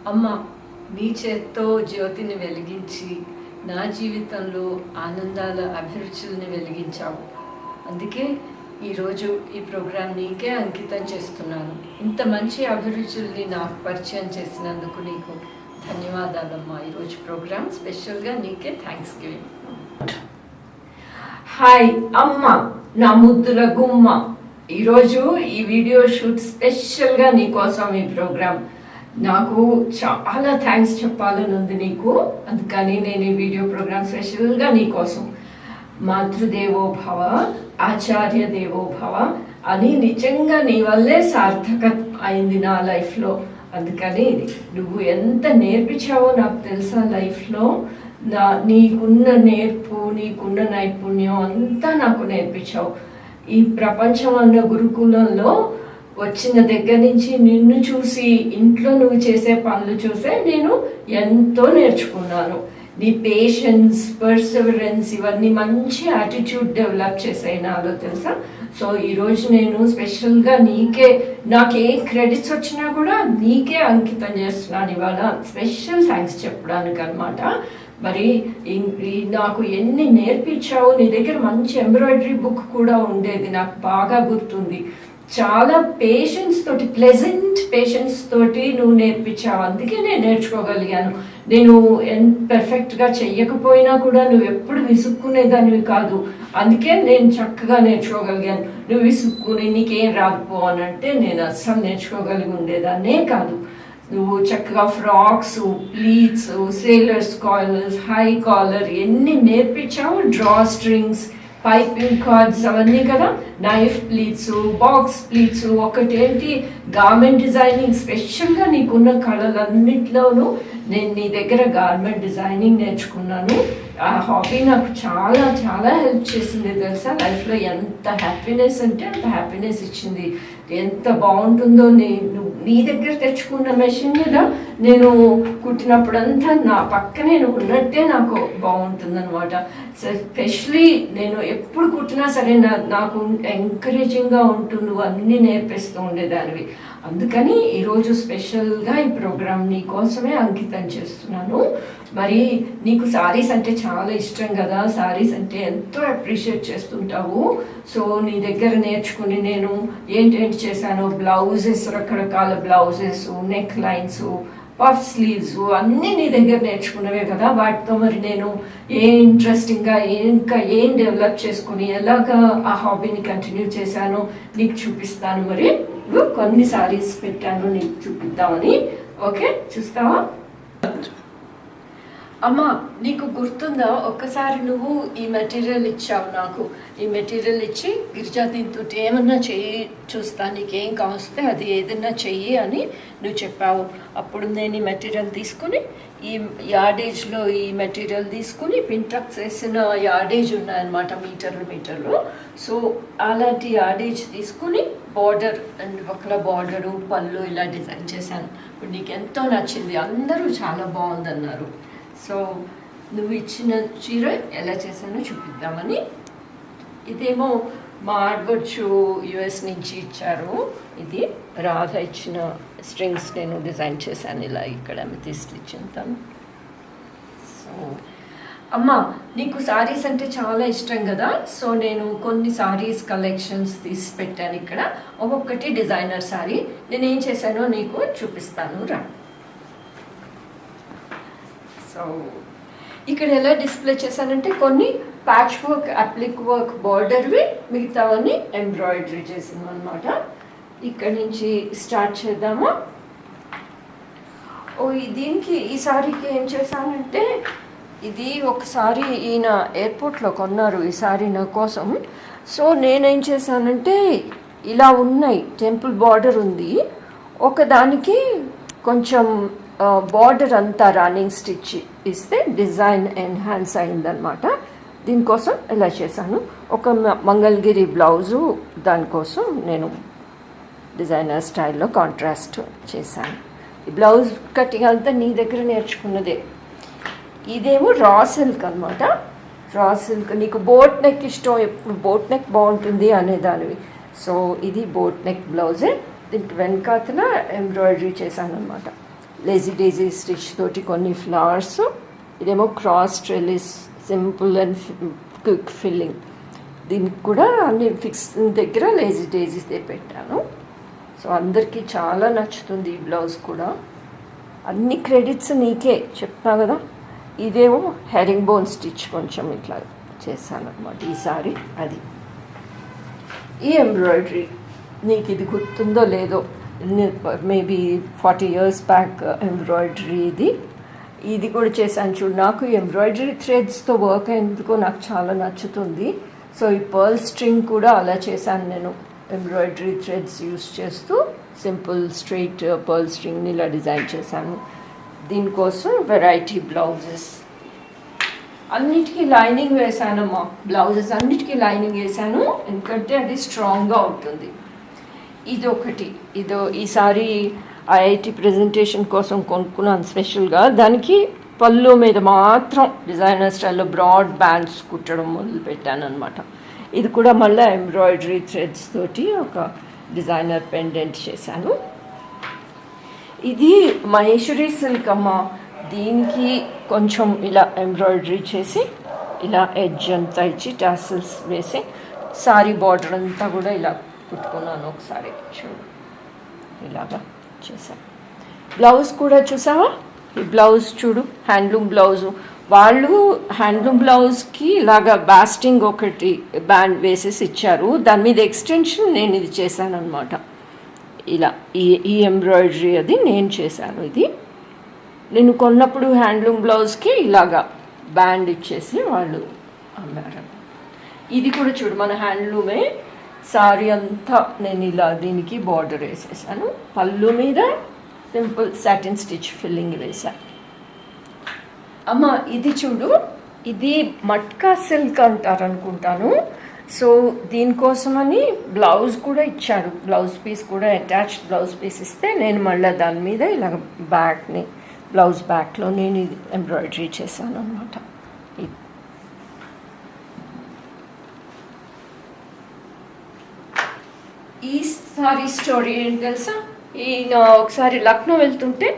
అమ్మ, నీ చేత్తో జ్యోతిని వెలిగించి నా జీవితంలో ఆనందాల అభిరుచుల్ని వెలిగించావు. అందుకే ఈరోజు ఈ ప్రోగ్రాం నీకే అంకితం చేస్తున్నాను. ఇంత మంచి అభిరుచుల్ని నాకు పరిచయం చేసినందుకు నీకు ధన్యవాదాలమ్మా. ఈరోజు ప్రోగ్రాం స్పెషల్గా నీకే థ్యాంక్స్ గివింగ్. హాయ్ అమ్మ, నా ముద్దుల గుమ్మ. ఈరోజు ఈ వీడియో షూట్ స్పెషల్గా నీకోసం ఈ ప్రోగ్రాం. నాకు చాలా థ్యాంక్స్ చెప్పాలని ఉంది నీకు, అందుకని నేను ఈ వీడియో ప్రోగ్రామ్ స్పెషల్గా నీకోసం. మాతృదేవో భవ, ఆచార్య దేవో భవ అని నిజంగా నీ వల్లే సార్థకత అయింది నా లైఫ్లో. అందుకని నువ్వు ఎంత నేర్పించావో నాకు తెలుసా లైఫ్లో. నీకున్న నేర్పు, నీకున్న నైపుణ్యం అంతా నాకు నేర్పించావు. ఈ ప్రపంచం అన్న గురుకులంలో వచ్చిన దగ్గర నుంచి నిన్ను చూసి, ఇంట్లో నువ్వు చేసే పనులు చూసే నేను ఎంతో నేర్చుకున్నాను. నీ పేషెన్స్, పర్సెవరెన్స్ ఇవన్నీ మంచి యాటిట్యూడ్ డెవలప్ చేసాయి నాలో, తెలుసా. సో ఈరోజు నేను స్పెషల్గా నీకే, నాకే క్రెడిట్స్ వచ్చినా కూడా నీకే అంకితం చేస్తున్నాను ఇవాళ. స్పెషల్ థ్యాంక్స్ చెప్పడానికి అనమాట. మరి నాకు ఎన్ని నేర్పించావు. నీ దగ్గర మంచి ఎంబ్రాయిడరీ బుక్ కూడా ఉండేది, నాకు బాగా గుర్తుంది. చాలా పేషెన్స్ తోటి, ప్లెజెంట్ పేషెన్స్ తోటి నువ్వు నేర్పించావు. అందుకే నేను నేర్చుకోగలిగాను. నేను ఎంత పర్ఫెక్ట్గా చెయ్యకపోయినా కూడా నువ్వు ఎప్పుడు విసుక్కునేదానివి కాదు. అందుకే నేను చక్కగా నేర్చుకోగలిగాను. నువ్వు విసుక్కుని నీకేం రాకపో అని అంటే నేను అస్సలు నేర్చుకోగలిగి ఉండేదాన్నే కాదు. నువ్వు చక్కగా frocks, pleats, sailors collars, high collar ఎన్ని నేర్పించావు. డ్రా స్ట్రింగ్స్, పైపింగ్ కార్డ్స్ అవన్నీ కదా, నైఫ్ ప్లీట్స్, బాక్స్ ప్లీట్స్, ఒకటేంటి గార్మెంట్ డిజైనింగ్. స్పెషల్గా నీకున్న కళలన్నింటిలోనూ నేను నీ దగ్గర గార్మెంట్ డిజైనింగ్ నేర్చుకున్నాను. ఆ హాబీ నాకు చాలా చాలా హెల్ప్ చేసింది తెలుసా. లైఫ్లో ఎంత హ్యాపీనెస్ అంటే అంత హ్యాపీనెస్ ఇచ్చింది. ఎంత బాగుంటుందో. నీ దగ్గర తెచ్చుకున్న మెషిన్ మీద నేను కుట్టినప్పుడంతా నా పక్కనే నువ్వు ఉన్నట్టే నాకు బాగుంటుందన్నమాట. స్పెషలీ నేను ఎప్పుడు కుట్టినా సరే నాకు ఎంకరేజింగ్గా ఉంటూ నువ్వు అన్నీ నేర్పిస్తూ ఉండేదానివి. అందుకని ఈరోజు స్పెషల్గా ఈ ప్రోగ్రామ్ నీ కోసమే అంకితం చేస్తున్నాను. మరి నీకు శారీస్ అంటే చాలా ఇష్టం కదా, శారీస్ అంటే ఎంతో అప్రిషియేట్ చేస్తుంటావు. సో నీ దగ్గర నేర్చుకుని నేను ఏంటేంటి చేశాను, బ్లౌజెస్, రకరకాల blouses, neck lines, puff sleeves అన్నీ నీ దగ్గర నేర్చుకున్నవే కదా. వాటితో మరి నేను ఇంట్రెస్టింగ్గా ఇంకా ఏం డెవలప్ చేసుకుని ఎలాగా ఆ హాబీని కంటిన్యూ చేశానో నీకు చూపిస్తాను. మరి కొన్ని సారీస్ పెట్టాను నీకు చూపిద్దామని. ఓకే, చూస్తావా? అమ్మా, నీకు గుర్తుందా, ఒక్కసారి నువ్వు ఈ మెటీరియల్ ఇచ్చావు నాకు. ఈ మెటీరియల్ ఇచ్చి, గిరిజా దీంతో ఏమన్నా చెయ్యి, చూస్తా నీకేం కావస్తే అది ఏదన్నా చెయ్యి అని నువ్వు చెప్పావు. అప్పుడు నేను ఈ మెటీరియల్ తీసుకుని, ఈ యార్డేజ్లో ఈ మెటీరియల్ తీసుకుని పింటక్స్ వేసిన యార్డేజ్ ఉన్నాయన్నమాట, మీటర్లు. సో అలాంటి యార్డేజ్ తీసుకుని బార్డర్ అండ్ ఒకలా బార్డరు, పళ్ళు ఇలా డిజైన్ చేశాను. ఇప్పుడు నీకు ఎంతో నచ్చింది, అందరూ చాలా బాగుందన్నారు. సో నువ్వు ఇచ్చిన చీర ఎలా చేశానో చూపిద్దామని. ఇదేమో మా ఆడవచ్చు యుఎస్ నుంచి ఇచ్చారు. ఇది రాధ ఇచ్చిన స్ట్రింగ్స్ నేను డిజైన్ చేశాను ఇలా, ఇక్కడ అమెథిస్ట్ ఇచ్చింతాను. సో అమ్మ, నీకు శారీస్ అంటే చాలా ఇష్టం కదా. సో నేను కొన్ని శారీస్ కలెక్షన్స్ తీసి పెట్టాను ఇక్కడ. ఒక్కొక్కటి డిజైనర్ శారీ. నేను ఏం చేశానో నీకు చూపిస్తాను రా. సో ఇక్కడ ఎలా డిస్ప్లే చేశానంటే కొన్ని ప్యాచ్ వర్క్, అప్లిక్ వర్క్ బార్డర్వి, మిగతావన్నీ ఎంబ్రాయిడరీ చేసాను అనమాట. ఇక్కడి నుంచి స్టార్ట్ చేద్దాము. దీనికి ఈ సారీకి ఏం చేశానంటే, ఇది ఒకసారి ఈయన ఎయిర్పోర్ట్లో కొన్నారు ఈ సారీ నా కోసం. సో నేనేం చేశానంటే, ఇలా ఉన్నాయి, టెంపుల్ బార్డర్ ఉంది, ఒకదానికి కొంచెం బార్డర్ అంతా రన్నింగ్ స్టిచ్ ఇస్తే డిజైన్ ఎన్హాన్స్ అయిందనమాట. దీనికోసం ఇలా చేశాను. ఒక మంగళగిరి బ్లౌజు, దానికోసం నేను డిజైనర్ స్టైల్లో కాంట్రాస్ట్ చేశాను. ఈ బ్లౌజ్ కటింగ్ అంతా నీ దగ్గర నేర్చుకున్నదే. ఇదేమో రా సిల్క్ అనమాట. రా సిల్క్, నీకు బోట్ నెక్ ఇష్టం, ఎప్పుడు బోట్ నెక్ బాగుంటుంది అనేదానివి. సో ఇది బోట్ నెక్ బ్లౌజే. దీనికి వెనకాతల ఎంబ్రాయిడరీ చేశాను అనమాట. లేజీ డేజీ స్టిచ్ తోటి కొన్ని ఫ్లవర్స్. ఇదేమో cross trellis simple and quick filling. దీనికి కూడా అన్ని ఫిక్స్ దగ్గర లేజీ డేజీదే పెట్టాను. సో అందరికీ చాలా నచ్చుతుంది ఈ బ్లౌజ్ కూడా. అన్ని క్రెడిట్స్ నీకే చెప్తా కదా. ఇదేమో హెరింగ్ బోన్ స్టిచ్ కొంచెం ఇట్లా చేశాను అనమాట ఈసారి. అది ఈ ఎంబ్రాయిడరీ నీకు ఇది గుర్తుందో లేదో, మేబీ 40 years బ్యాక్ ఎంబ్రాయిడరీ ఇది కూడా చేశాను చూడు. నాకు ఎంబ్రాయిడరీ థ్రెడ్స్తో వర్క్ అయ్యేందుకు నాకు చాలా నచ్చుతుంది. సో ఈ పర్ల్ స్ట్రింగ్ కూడా అలా చేశాను నేను. ఎంబ్రాయిడరీ థ్రెడ్స్ యూస్ చేస్తూ సింపుల్ స్ట్రైట్ పర్ల్ స్ట్రింగ్ని ఇలా డిజైన్ చేశాను. దీనికోసం వెరైటీ బ్లౌజెస్ అన్నిటికీ లైనింగ్ వేసానమ్మా. బ్లౌజెస్ అన్నిటికీ లైనింగ్ వేసాను, ఎందుకంటే అది స్ట్రాంగ్గా ఉంటుంది. ఈసారి ఐఐటి ప్రజెంటేషన్ కోసం కొనుక్కున్నాను స్పెషల్గా. దానికి పళ్ళు మీద మాత్రం డిజైనర్ స్టైల్లో బ్రాడ్ బ్యాండ్స్ కుట్టడం మొదలుపెట్టాను అనమాట. ఇది కూడా మళ్ళీ ఎంబ్రాయిడరీ థ్రెడ్స్ తోటి ఒక డిజైనర్ పెండెంట్ చేశాను. ఇది మహేశ్వరి సిల్క్ అమ్మ. దీనికి కొంచెం ఇలా ఎంబ్రాయిడరీ చేసి ఇలా ఎడ్జ్ అంతా ఇచ్చి టాసిల్స్ వేసి సారీ బార్డర్ అంతా కూడా ఇలా కుట్టుకున్నాను. ఒకసారి చూడు, ఇలాగా చేశాను. బ్లౌజ్ కూడా చూసావా? ఈ బ్లౌజ్ చూడు, హ్యాండ్లూమ్ బ్లౌజు. వాళ్ళు హ్యాండ్లూమ్ బ్లౌజ్కి ఇలాగా బాస్టింగ్ ఒకటి బ్యాండ్ వేసేసి ఇచ్చారు. దాని మీద ఎక్స్టెన్షన్ నేను ఇది చేశాను అనమాట. ఇలా ఈ ఎంబ్రాయిడరీ అది నేను చేశాను. ఇది నేను కొన్నప్పుడు హ్యాండ్లూమ్ బ్లౌజ్కి ఇలాగా బ్యాండ్ ఇచ్చేసి వాళ్ళు అమ్మారు. ఇది కూడా చూడు, మన హ్యాండ్లూమే. సారీ అంతా నేను ఇలా దీనికి బార్డర్ వేసేసాను. పళ్ళు మీద సింపుల్ సాటిన్ స్టిచ్ ఫిల్లింగ్ వేసాను. అమ్మ ఇది చూడు, ఇది మట్కా సిల్క్ అంటారు అనుకుంటాను. సో దీనికోసమని బ్లౌజ్ కూడా ఇచ్చాడు. బ్లౌజ్ పీస్ కూడా అటాచ్డ్ బ్లౌజ్ పీస్ ఇస్తే నేను మళ్ళీ దాని మీద ఇలా బ్యాక్ని బ్లౌజ్ బ్యాక్లో నేను ఇది ఎంబ్రాయిడరీ చేశాను అనమాట. ఈ సారీ స్టోరీ ఏంటి తెలుసా? ఈయన ఒకసారి లక్నో వెళ్తుంటే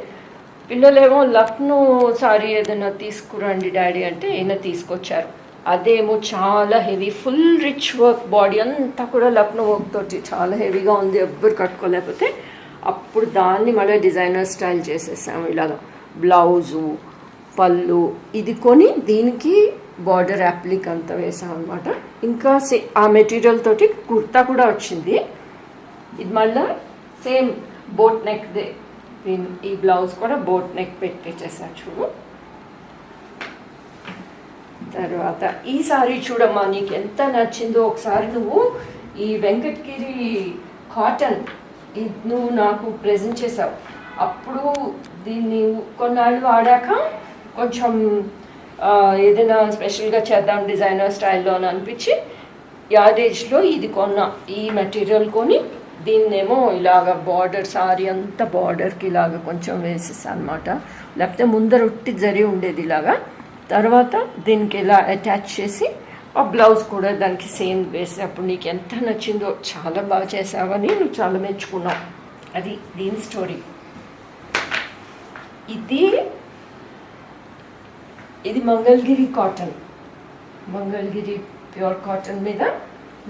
పిల్లలేమో లక్నో సారీ ఏదైనా తీసుకురండి డాడీ అంటే ఈయన తీసుకొచ్చారు. అదేమో చాలా heavy, full rich work, body అంతా కూడా లక్నో వర్క్ తోటి చాలా హెవీగా ఉంది, ఎవ్వరు కట్టుకోలేకపోతే అప్పుడు దాన్ని మళ్ళీ డిజైనర్ స్టైల్ చేసేసాము. ఇలాగా బ్లౌజు, పళ్ళు ఇది కొని దీనికి బార్డర్ అప్లిక్ అంతా వేసాం అనమాట. ఇంకా ఆ మెటీరియల్ తోటి కుర్తా కూడా వచ్చింది. ఇది మళ్ళీ సేమ్ బోట్ నెక్దే. ఈ బ్లౌజ్ కూడా బోట్ నెక్ పెట్టేసేసాను చూడు. తర్వాత ఈ సారీ చూడమ్మా, నీకు ఎంత నచ్చిందో ఒకసారి నువ్వు ఈ వెంకటగిరి కాటన్ ఇది నువ్వు నాకు ప్రెజెంట్ చేసావు. అప్పుడు దీన్ని కొన్నాళ్ళు వాడాక కొంచెం ఏదైనా స్పెషల్గా చేద్దాం డిజైనర్ స్టైల్లో అని అనిపించి యాడేజ్లో ఇది కొన్నా. ఈ మెటీరియల్ కొని దీన్నేమో ఇలాగ బార్డర్, సారీ అంతా బార్డర్కి ఇలాగ కొంచెం వేసేసా అనమాట. లేకపోతే ముందర ఉట్టి జరి ఉండేది ఇలాగా. తర్వాత దీనికి ఇలా అటాచ్ చేసి ఆ బ్లౌజ్ కూడా దానికి సేమ్ వేసి అప్పుడు నీకు ఎంత నచ్చిందో, చాలా బాగా చేసావని నువ్వు చాలా మెచ్చుకున్నావు. అది దీని స్టోరీ. ఇది Mangalagiri cotton, Mangalagiri pure cotton మీద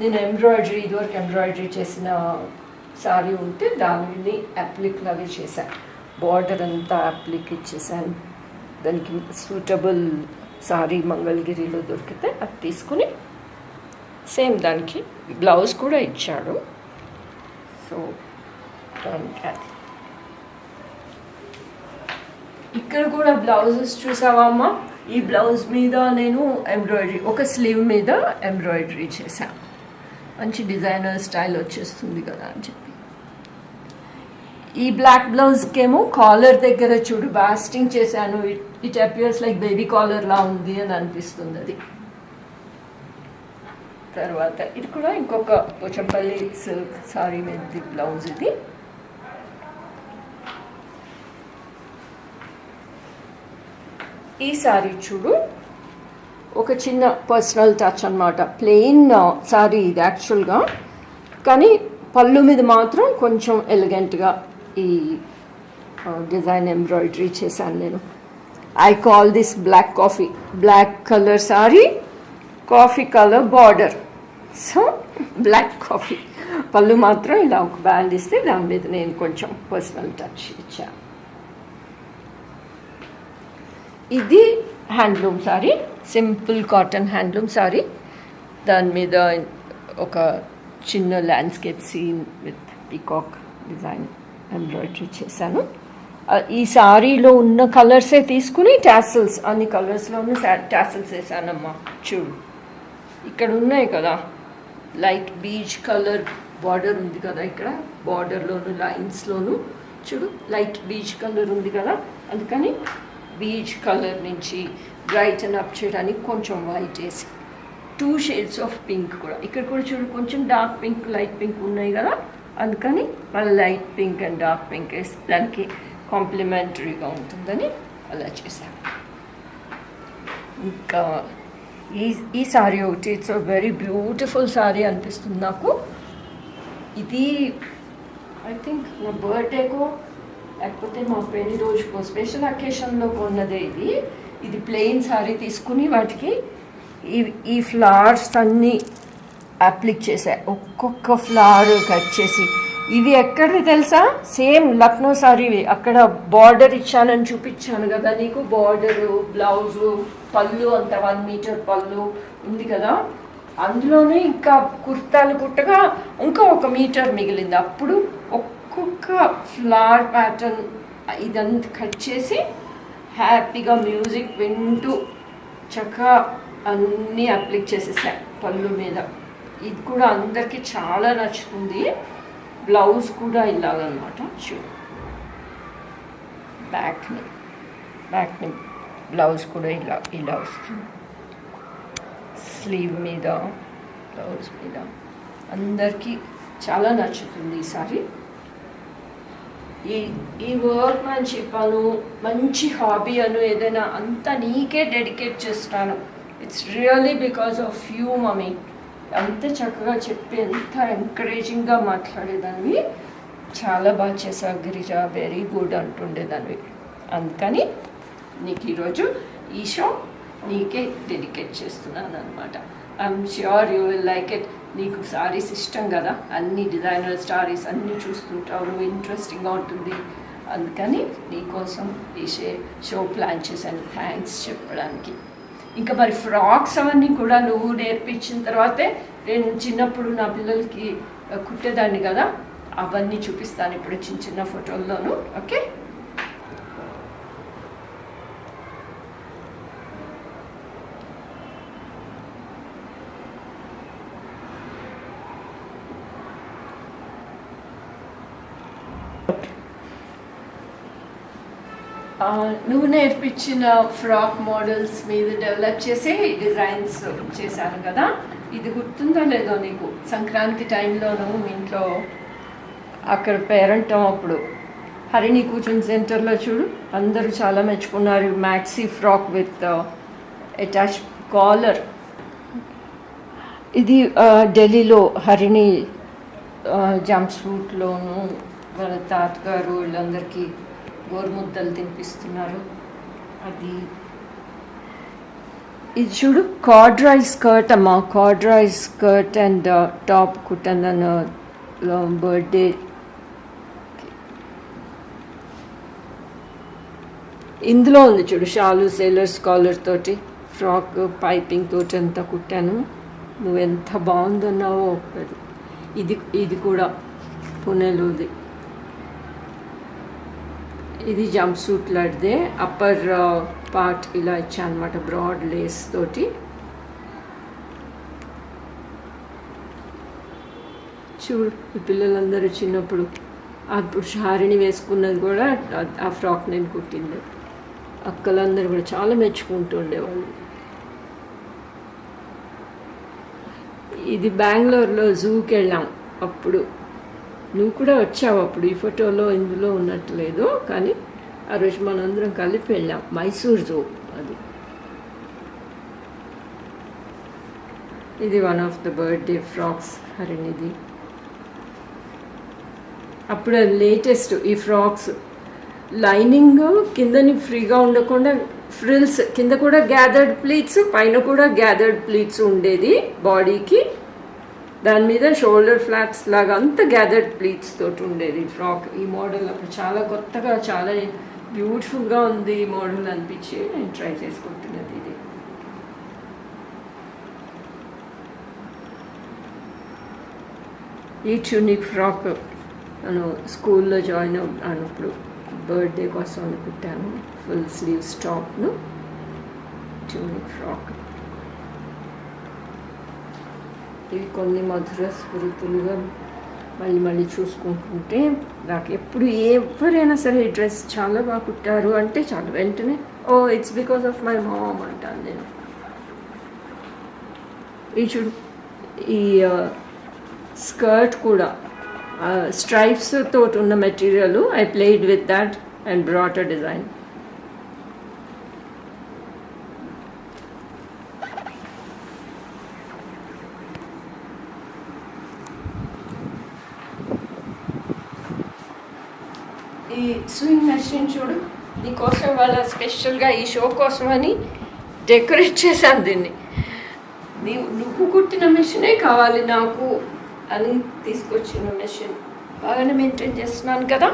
నేను ఎంబ్రాయిడరీ, ఇదివరకు ఎంబ్రాయిడరీ చేసిన సారీ ఉంటే దానిని అప్లిక్ లాగా చేశాను. బార్డర్ అంతా అప్లిక్ ఇచ్చేసాను. దానికి సూటబుల్ సారీ మంగళగిరిలో దొరికితే అది తీసుకుని సేమ్ దానికి బ్లౌజ్ కూడా ఇచ్చాడు. సో దానికి అది ఇక్కడ కూడా బ్లౌజెస్ చూసావా అమ్మ? ఈ బ్లౌజ్ మీద నేను ఎంబ్రాయిడరీ, ఒక స్లీవ్ మీద ఎంబ్రాయిడరీ చేశాను. మంచి డిజైనర్ స్టైల్ వచ్చేస్తుంది కదా అని చెప్పి. ఈ బ్లాక్ బ్లౌజ్కేమో కాలర్ దగ్గర చూడు బాస్టింగ్ చేశాను. ఇట్ అపియర్స్ లైక్ బేబీ కాలర్లా ఉంది అని అనిపిస్తుంది అది. తర్వాత ఇది కూడా ఇంకొక పోచంపల్లి సిల్క్ సారీ మీద బ్లౌజ్. ఇది ఈ సారీ చూడు, ఒక చిన్న పర్సనల్ టచ్ అనమాట. ప్లెయిన్ సారీ ఇది యాక్చువల్గా, కానీ పళ్ళు మీద మాత్రం కొంచెం ఎలిగెంట్గా ఈ డిజైన్ ఎంబ్రాయిడరీ చేశాను నేను. I call this black colour sari, coffee colour border. So black coffee. పళ్ళు మాత్రం ఇలా ఒక బ్యాండ్ ఇస్తే దాని మీద నేను కొంచెం పర్సనల్ టచ్ ఇచ్చాను. ఇది handloom sari, simple cotton handloom sari. దాని మీద ఒక చిన్న landscape scene with peacock design embroidery చేశాను. ఈ సారీలో ఉన్న కలర్సే తీసుకుని టాసిల్స్, అన్ని కలర్స్లోనూ టాసిల్స్ వేసానమ్మా. చూడు ఇక్కడ ఉన్నాయి కదా, లైట్ బీచ్ కలర్ బార్డర్ ఉంది కదా, ఇక్కడ బార్డర్లోను లైన్స్లోను చూడు లైట్ బీచ్ కలర్ ఉంది కదా, అందుకని బీచ్ కలర్ నుంచి బ్రైటన్ అప్ చేయడానికి కొంచెం వైట్ వేసి 2 షేడ్స్ ఆఫ్ పింక్ కూడా, ఇక్కడ కూడా చూడు కొంచెం డార్క్ పింక్ లైట్ పింక్ ఉన్నాయి కదా, అందుకని మళ్ళీ light pink and dark pink వేసి దానికి కాంప్లిమెంటరీగా ఉంటుందని అలా చేశాను. ఇంకా ఈ సారీ ఒకటి ఇట్స్ వెరీ బ్యూటిఫుల్ సారీ అనిపిస్తుంది నాకు. ఇది ఐ థింక్ నా బర్త్డేకో లేకపోతే మా పెళ్లి రోజుకో స్పెషల్ అకేషన్లో కొన్నదే. ఇది ప్లెయిన్ సారీ తీసుకుని వాటికి ఈ ఫ్లవర్స్ అన్నీ అప్లిక్ చేశాయి, ఒక్కొక్క ఫ్లవర్ కట్ చేసి. ఇవి ఎక్కడిది తెలుసా, సేమ్ లక్నో సారీవి. అక్కడ బార్డర్ ఇచ్చానని చూపించాను కదా నీకు, బార్డరు బ్లౌజు పళ్ళు అంత 1 మీటర్ పళ్ళు ఉంది కదా, అందులోనే ఇంకా కుర్తాలు కుట్టగా ఇంకా 1 మీటర్ మిగిలింది. అప్పుడు ఒక్కొక్క ఫ్లవర్ ప్యాటర్న్ ఇదంతా కట్ చేసి హ్యాపీగా మ్యూజిక్ వింటూ చక్కగా అన్నీ అప్లిక్ చేసేసాయి పళ్ళు మీద. ఇది కూడా అందరికీ చాలా నచ్చుతుంది. బ్లౌజ్ కూడా ఇలాగనమాట, చూ బ్యాక్ని బ్లౌజ్ కూడా ఇలా వస్తుంది. స్లీవ్ మీద బ్లౌజ్ మీద అందరికీ చాలా నచ్చుతుంది ఈసారి. ఈ వర్క్ మ్యాన్షిప్ అను మంచి హాబీ అను ఏదైనా అంతా నీకే డెడికేట్ చేస్తాను. It's really because of you mummy. అంత చక్కగా చెప్పి ఎంత ఎంకరేజింగ్గా మాట్లాడేదానివి, చాలా బాగా చేసావు గిరిజ, వెరీ గుడ్ అంటుండేదానివి. అందుకని నీకు ఈరోజు ఈ షో నీకే డెడికేట్ చేస్తున్నాను అనమాట. I'm sure you will like it. నీకు సారీస్ ఇష్టం కదా, అన్ని డిజైనర్ సారీస్ అన్నీ చూస్తుంటావు, ఇంట్రెస్టింగ్గా ఉంటుంది. అందుకని నీకోసం ఈ షో ప్లాన్ చేశాను థ్యాంక్స్ చెప్పడానికి. ఇంకా మరి ఫ్రాక్స్ అవన్నీ కూడా నువ్వు నేర్పించిన తర్వాతే నేను చిన్నప్పుడు నా పిల్లలకి కుట్టేదాన్ని కదా, అవన్నీ చూపిస్తాను ఇప్పుడు చిన్న ఫోటోల్లోనూ. ఓకే, నువ్వు నేర్పించిన ఫ్రాక్ మోడల్స్ మీద డెవలప్ చేసి డిజైన్స్ చేశాను కదా. ఇది గుర్తుందో లేదో నీకు, సంక్రాంతి టైంలోనూ మీ ఇంట్లో అక్కడ పేరెంటం అప్పుడు హరిణి కూర్చుని సెంటర్లో చూడు అందరూ చాలా మెచ్చుకున్నారు. Maxi frock with attach collar. ఇది ఢిల్లీలో హరిణి జంప్ సూట్లోను వాళ్ళ తాతగారు వీళ్ళందరికీ గోరుముద్దలు తినిపిస్తున్నారు. ఇది చూడు కార్డ్రాయ్ స్కర్ట్ అమ్మా, కార్డ్రాయ్ స్కర్ట్ అండ్ టాప్ కుట్టన్న బర్త్డే. ఇందులో ఉంది చూడు షాలు సేలర్స్ కాలర్ తోటి ఫ్రాక్ పైపింగ్ తోటి అంతా కుట్టాను. నువ్వు ఎంత బాగుందన్నావో. ఇది కూడా పుణేలోది. ఇది జంప్ సూట్ లాంటిదే, అప్పర్ పార్ట్ ఇలా ఇచ్చా అనమాట బ్రాడ్ లేస్ తోటి. చూడు ఈ పిల్లలందరూ చిన్నప్పుడు అప్పుడు హారిణి వేసుకున్నది కూడా ఆ ఫ్రాక్ నేను కుట్టింది. అక్కలందరూ కూడా చాలా మెచ్చుకుంటూ ఉండేవాళ్ళు. ఇది బెంగళూరులో జూకి వెళ్ళాం అప్పుడు, నువ్వు కూడా వచ్చావు అప్పుడు. ఈ ఫోటోలో ఇందులో ఉన్నట్లేదు కానీ ఆ రోజు మనందరం కలిపి వెళ్ళాం మైసూర్ జూ. ఇది one of the birthday frocks హరిణిది. అప్పుడు లేటెస్ట్ ఈ ఫ్రాక్స్ లైనింగ్ కిందని ఫ్రీగా ఉండకుండా ఫ్రిల్స్ కింద కూడా గ్యాదర్డ్ ప్లీట్స్, పైన కూడా గ్యాదర్డ్ ప్లీట్స్ ఉండేది బాడీకి. దాని మీద షోల్డర్ ఫ్లాప్స్ లాగా అంతా గ్యాదర్డ్ ప్లీట్స్ తోటి ఉండేది ఫ్రాక్. ఈ మోడల్ అప్పుడు చాలా కొత్తగా చాలా బ్యూటిఫుల్గా ఉంది ఈ మోడల్ అనిపించి నేను ట్రై చేసుకుంటున్నది ఇది. ఈ ట్యూనిక్ ఫ్రాక్ నేను స్కూల్లో జాయిన్ అయినప్పుడు బర్త్డే కోసం కుట్టాను. ఫుల్ స్లీవ్స్ టాప్ను ట్యూనిక్ ఫ్రాక్. ఇవి కొన్ని మధుర స్మృతులుగా మళ్ళీ మళ్ళీ చూసుకుంటుంటే నాకు ఎప్పుడు ఎవరైనా సరే ఈ డ్రెస్ చాలా బాగా కుట్టారు అంటే చాలా వెంటనే oh it's because of my mom అంటాను నేను. ఈ చూడు ఈ స్కర్ట్ కూడా స్ట్రైప్స్ తోటి ఉన్న material I played with that and brought a design. ఈ స్వింగ్ మెషిన్ చూడు, నీకోసం వాళ్ళ స్పెషల్గా ఈ షో కోసమని డెకరేట్ చేశాను దీన్ని. నువ్వు కుట్టిన మెషినే కావాలి నాకు అని తీసుకొచ్చిన మెషిన్. బాగానే మెయింటైన్ చేస్తున్నాను కదా,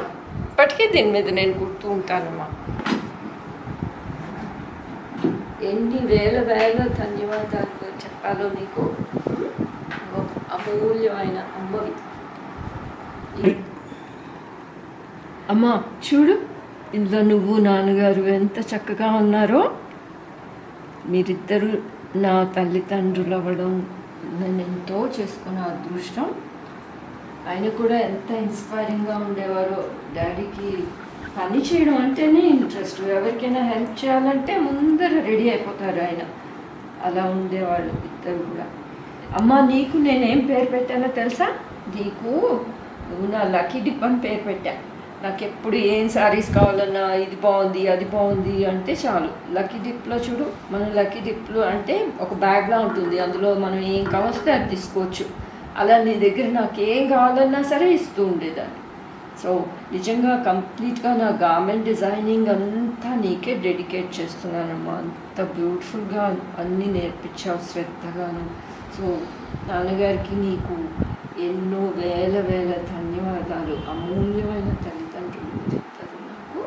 ఇప్పటికీ దీని మీద నేను కుడుతూ ఉంటానమ్మా. ఎన్ని వేల వేల ధన్యవాదాలు చెప్పాలో నీకు, అమూల్యమైన అమ్మవి. అమ్మ చూడు, ఇందులో నువ్వు నాన్నగారు ఎంత చక్కగా ఉన్నారో. మీరిద్దరూ నా తల్లిదండ్రులు అవ్వడం నేను ఎంతో చేసుకున్న అదృష్టం. ఆయన కూడా ఎంత ఇన్స్పైరింగ్గా ఉండేవారో. డాడీకి పని చేయడం అంటేనే ఇంట్రెస్ట్, ఎవరికైనా హెల్ప్ చేయాలంటే ముందర రెడీ అయిపోతారు ఆయన. అలా ఉండేవాళ్ళు ఇద్దరు కూడా. అమ్మ నీకు నేనేం పేరు పెట్టానో తెలుసా? నీకు నువ్వు నా లక్కీ డిప్ అని పేరు పెట్టా. నాకు ఎప్పుడు ఏం శారీస్ కావాలన్నా ఇది బాగుంది అది బాగుంది అంటే చాలు. లక్కీ డిప్లో చూడు, మన లక్కీ డిప్లో అంటే ఒక బ్యాగ్లా ఉంటుంది, అందులో మనం ఏం కావస్తే అది తీసుకోవచ్చు. అలా నీ దగ్గర నాకు ఏం కావాలన్నా సరే ఇస్తూ ఉండేదాన్ని. సో నిజంగా కంప్లీట్గా నా గార్మెంట్ డిజైనింగ్ అంతా నీకే డెడికేట్ చేస్తున్నానమ్మా. అంత బ్యూటిఫుల్గా అన్నీ నేర్పించావు శ్రద్ధగాను. సో నాన్నగారికి నీకు ఎన్నో వేల వేల ధన్యవాదాలు. అమూల్యమైన తల్లిదండ్రులు చెప్తారు నాకు.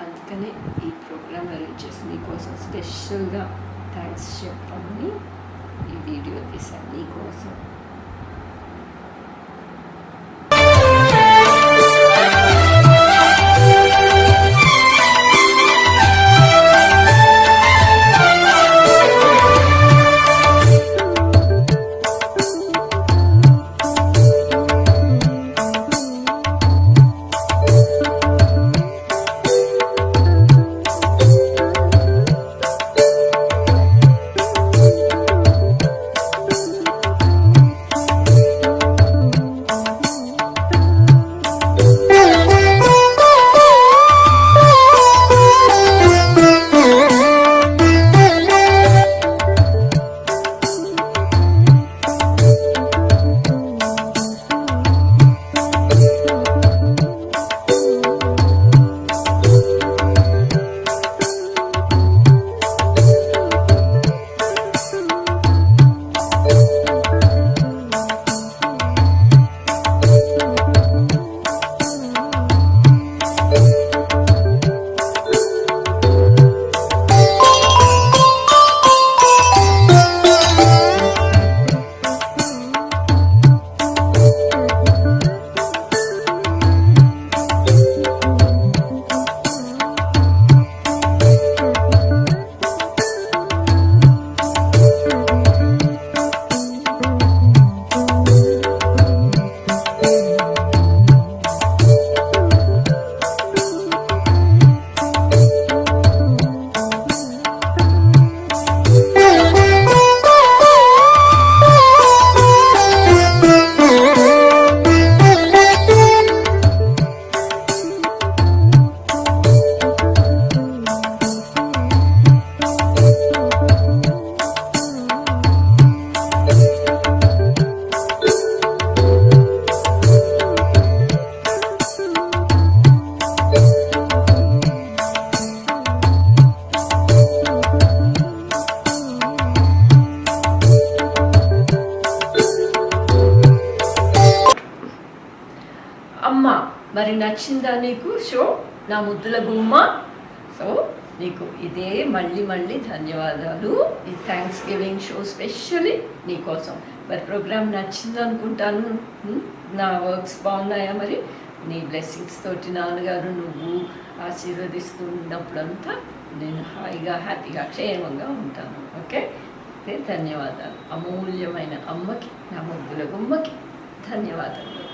అందుకనే ఈ ప్రోగ్రామ్ అరేంజ్ చేసి నీకోసం స్పెషల్గా థ్యాంక్స్ చెప్పాలని ఈ వీడియో తీశాను నీకోసం. అమ్మ. మరి నచ్చిందా నీకు షో నా ముద్దుల గుమ్మ? సో నీకు ఇదే మళ్ళీ మళ్ళీ ధన్యవాదాలు. ఈ థ్యాంక్స్ గివింగ్ షో స్పెషల్లీ నీకోసం. మరి ప్రోగ్రామ్ నచ్చింది అనుకుంటాను. నా వర్క్స్ బాగున్నాయా? మరి నీ బ్లెస్సింగ్స్ తోటి నాన్నగారు నువ్వు ఆశీర్వదిస్తూ ఉన్నప్పుడంతా నేను హాయిగా హ్యాపీగా క్షేమంగా ఉంటాను. ఓకే, ధన్యవాదాలు. అమూల్యమైన అమ్మకి, నా ముగ్గుల గుమ్మకి ధన్యవాదాలు.